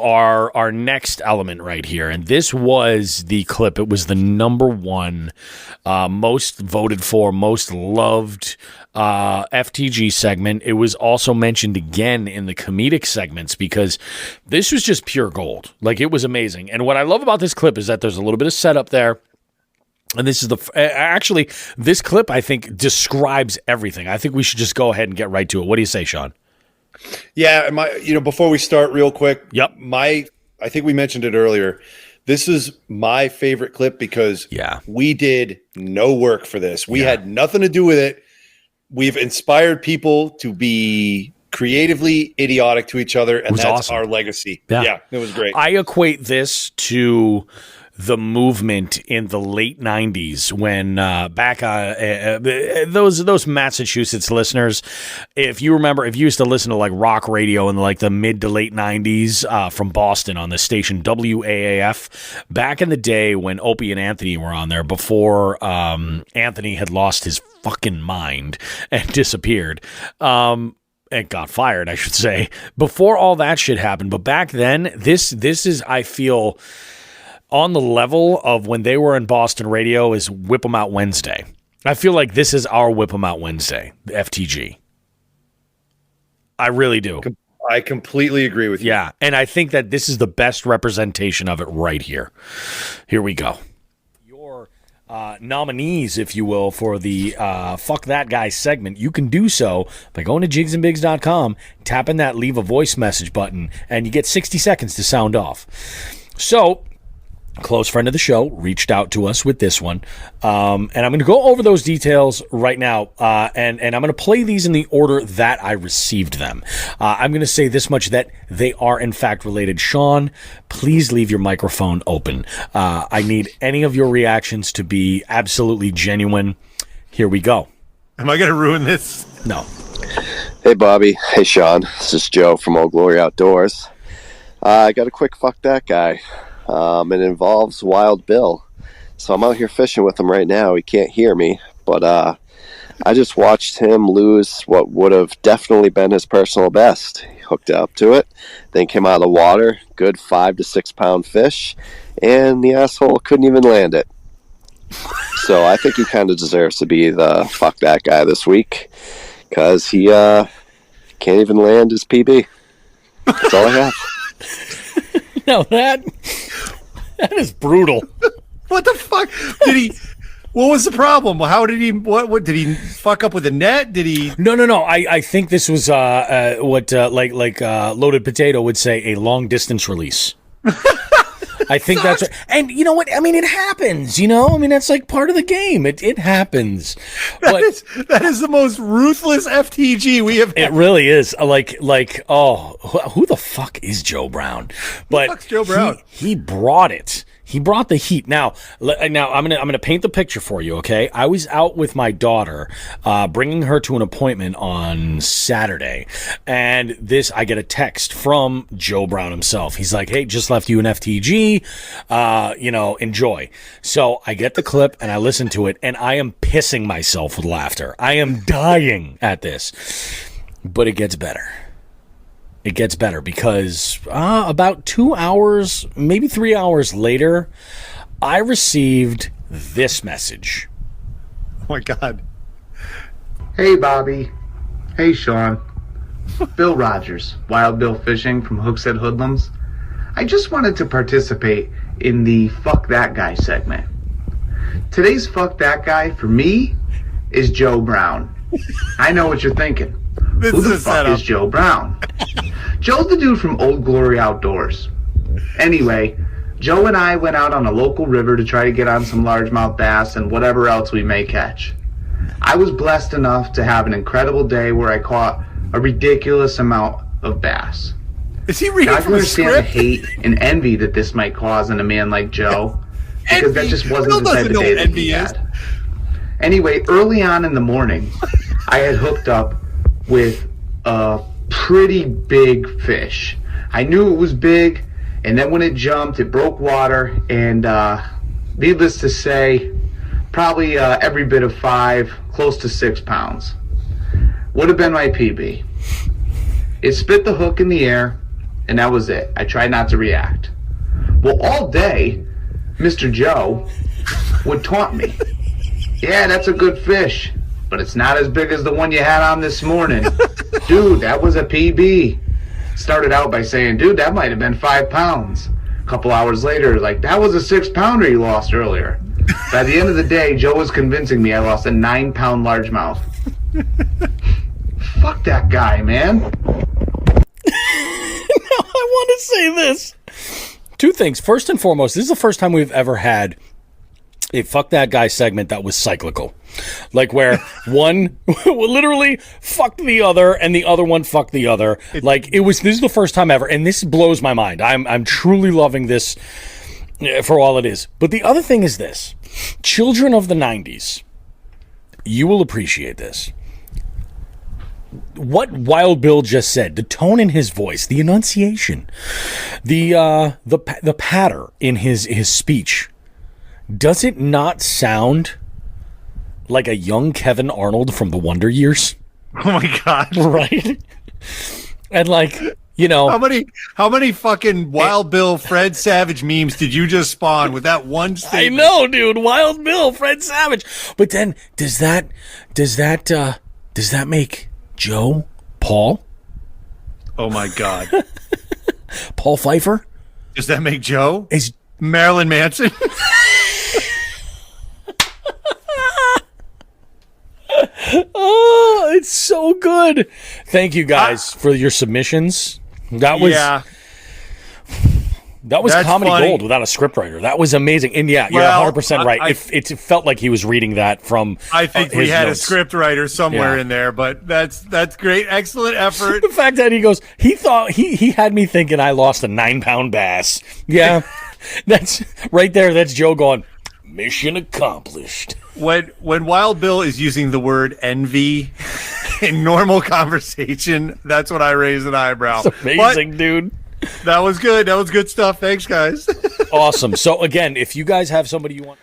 our next element right here, and this was the clip. It was the number one most voted for, most loved FTG segment. It was also mentioned again in the comedic segments because this was just pure gold. Like, it was amazing. And what I love about this clip is that there's a little bit of setup there. And this is actually, this clip, I think, describes everything. I think we should just go ahead and get right to it. What do you say, Sean? Yeah, before we start real quick, yep. I think we mentioned it earlier. This is my favorite clip because we did no work for this. We had nothing to do with it. We've inspired people to be creatively idiotic to each other, and that's awesome. Our legacy. Yeah, it was great. I equate this to the movement in the late 90s when back those Massachusetts listeners, if you remember, if you used to listen to like rock radio in like the mid to late 90s from Boston on the station WAAF, back in the day when Opie and Anthony were on there, before Anthony had lost his fucking mind and disappeared, and got fired, I should say, before all that shit happened. But back then, this is, I feel, on the level of when they were in Boston radio is Whip 'em Out Wednesday. I feel like this is our Whip 'em Out Wednesday, the FTG. I really do. I completely agree with you. Yeah, and I think that this is the best representation of it right here. Here we go. Your nominees, if you will, for the Fuck That Guy segment, you can do so by going to jigsandbigs.com, tapping that leave a voice message button, and you get 60 seconds to sound off. So, a close friend of the show reached out to us with this one, and I'm going to go over those details right now, and I'm going to play these in the order that I received them. I'm going to say this much, that they are in fact related. Sean, please leave your microphone open. I need any of your reactions to be absolutely genuine. Here we go. Am I going to ruin this? No. Hey, Bobby. Hey, Sean. This is Joe from Old Glory Outdoors. I got a quick Fuck That Guy. It involves Wild Bill. So I'm out here fishing with him right now. He can't hear me, but I just watched him lose what would have definitely been his personal best. He hooked up to it, then came out of the water, good 5 to 6 pound fish, and the asshole couldn't even land it. So I think he kind of deserves to be the Fuck That Guy this week, because he can't even land his PB. That's all I have. No, that is brutal. What the fuck? What was the problem? How did he, what did he fuck up with the net? Did he? No. I think this was what Loaded Potato would say, a long distance release. I think that's right. And you know what? I mean, it happens, I mean, that's like part of the game. It happens. That is the most ruthless FTG we have had. It really is. Who the fuck is Joe Brown? But who the fuck's Joe Brown? He brought it. He brought the heat. Now I'm gonna paint the picture for you, okay? I was out with my daughter, bringing her to an appointment on Saturday, and I get a text from Joe Brown himself. He's like, "Hey, just left you an FTG, enjoy." So I get the clip and I listen to it, and I am pissing myself with laughter. I am dying at this, but it gets better. It gets better because about 2 hours, maybe 3 hours later, I received this message. Oh, my God. Hey, Bobby. Hey, Sean. Bill Rogers, Wild Bill Fishing from Hookset Hoodlums. I just wanted to participate in the Fuck That Guy segment. Today's Fuck That Guy, for me, is Joe Brown. I know what you're thinking. Who the fuck is Joe Brown? Joe's the dude from Old Glory Outdoors. Anyway, Joe and I went out on a local river to try to get on some largemouth bass and whatever else we may catch. I was blessed enough to have an incredible day where I caught a ridiculous amount of bass. Is he reading from a script? I can understand the hate and envy that this might cause in a man like Joe, because that just wasn't the type of day that he had. Anyway, early on in the morning, I had hooked up with a pretty big fish. I knew it was big, and then when it jumped, it broke water, and needless to say, probably every bit of 5, close to 6 pounds. Would have been my PB. It spit the hook in the air, and that was it. I tried not to react. Well, all day, Mr. Joe would taunt me. Yeah, that's a good fish, but it's not as big as the one you had on this morning. Dude, that was a PB. Started out by saying, dude, that might have been 5 pounds. A couple hours later, like, that was a 6-pounder you lost earlier. By the end of the day, Joe was convincing me I lost a 9-pound largemouth. Fuck that guy, man. Now I want to say this. 2 things. First and foremost, this is the first time we've ever had a fuck that guy segment that was cyclical. Like where one literally fucked the other and the other one fucked the other. Like this is the first time ever, and this blows my mind. I'm truly loving this for all it is. But the other thing is this. Children of the 90s, you will appreciate this. What Wild Bill just said, the tone in his voice, the enunciation, the patter in his speech, does it not sound like a young Kevin Arnold from the Wonder Years? Oh my God. Right? And like, you know, how many fucking Wild Bill Fred Savage memes did you just spawn with that one statement? I know, dude. Wild Bill, Fred Savage. But then does that make Joe Paul? Oh my God. Paul Pfeiffer? Does that make Joe? Is Marilyn Manson? Oh, it's so good. Thank you guys for your submissions. That was comedy funny. gold without a scriptwriter. That was amazing. And yeah, you're 100% right. It felt like he was reading that from I think we his had notes. a scriptwriter somewhere in there, but that's great. Excellent effort. The fact that he goes, he thought he had me thinking I lost a 9-pound bass. Yeah, that's right there. That's Joe going, mission accomplished. When Wild Bill is using the word envy in normal conversation, that's when I raise an eyebrow. It's amazing, dude. That was good. That was good stuff. Thanks, guys. Awesome. So again, if you guys have somebody you want,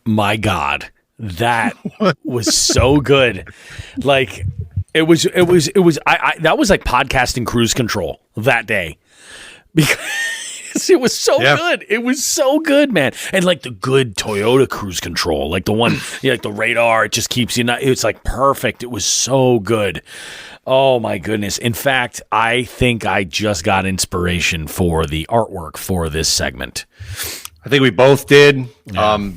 my God, that was so good. Like it was. I that was like podcasting cruise control that day because it was so good. It was so good, man. And like the good Toyota cruise control, like the one, like the radar, it just keeps you. It's like perfect. It was so good. Oh my goodness. In fact, I think I just got inspiration for the artwork for this segment. I think we both did. Yeah.